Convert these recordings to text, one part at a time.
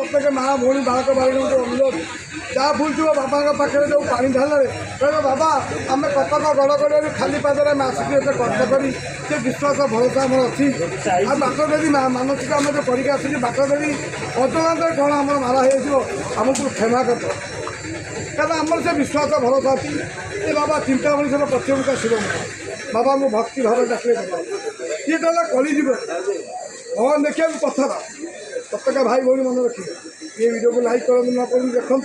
प्रत्येक माँ भौणी बालक बालिक अनुरोध जहाँ भूल थो बाबा पाखे जो पा ढाल कह बाबा आम कटक गड़गड़ खाली पादर आम आसिक कष्ट कर विश्वास भरोसा आम अच्छी आ बाटदेवी मानसिक आम जो परीक्षा आसी बाटदेवी अजगत कौन आम मारा होमको क्षमा कर क्या आमर से विश्वास भरोसा अच्छी ये बाबा चिंता मनीषर पश्चिमका शिव बाबा मो भक्ति भाव डाके ये कहला कलिजुग भगवान देखिए कथा प्रत्येक भाई भौणी मन रखिए ये वीडियो को लाइक करूँ ना करूँ देखो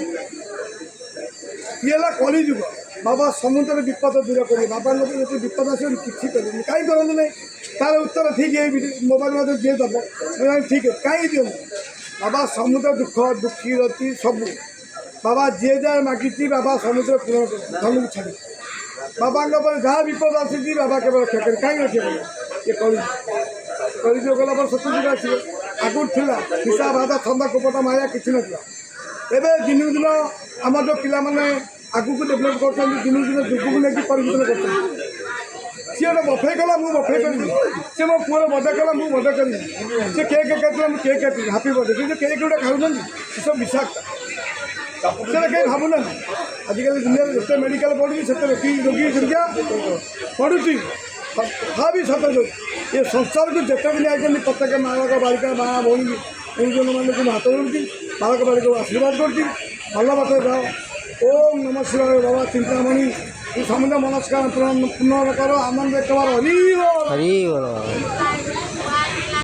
ये कलिजुग बाबा समुद्र विपद दूर करेंगे बाबा लोग जो विपद आस किसी करेंगे कहीं करूँ नहीं तार उत्तर ठीक है मोबाइल मध्य जी दब ठीक है कहीं दियो बाबा समुद्र दुख दुखी रति सब बाबा जी जाए मागिची बाबा समुद्र पूर्ण कर धन को छाड़ी बाबा जहाँ विपद आसी बाबा केवल रक्षा करें कहीं रक्षा करें ये कलिजुग गला पर सत्युग आसो आगुर था हिंसा बाधा छंदा कपट माया किसी ना एवं दिन दिन आम जो पाने आग को डेभलप कर दिन दिन जुग को लेकिन परिवर्तन कर सी गोटे बफे कला मुझे बफे करी सी मो पुअर बर्थडे कला मुझे बर्थडे करी सी केक काटला मुझे केक काटी हापी बर्थडे जो केक गुटा खाऊँ सब विषाक्त से कहीं भावुना आजिकल दुनिया जिते मेडिकल बढ़ुची से रोगी संख्या बढ़ुची तथा भी सत ये संसार को जिते दिन आई प्रत्येक बालक बालिका माँ भौणी गुरुजन मान हाथ जोड़ी बालक बालिका आशीर्वाद कर भल बात जाओ ओम नमः शिवाय बाबा चिंतामणि समझ मनस्कार पूर्ण कर आनंद एक बार हरि बोल।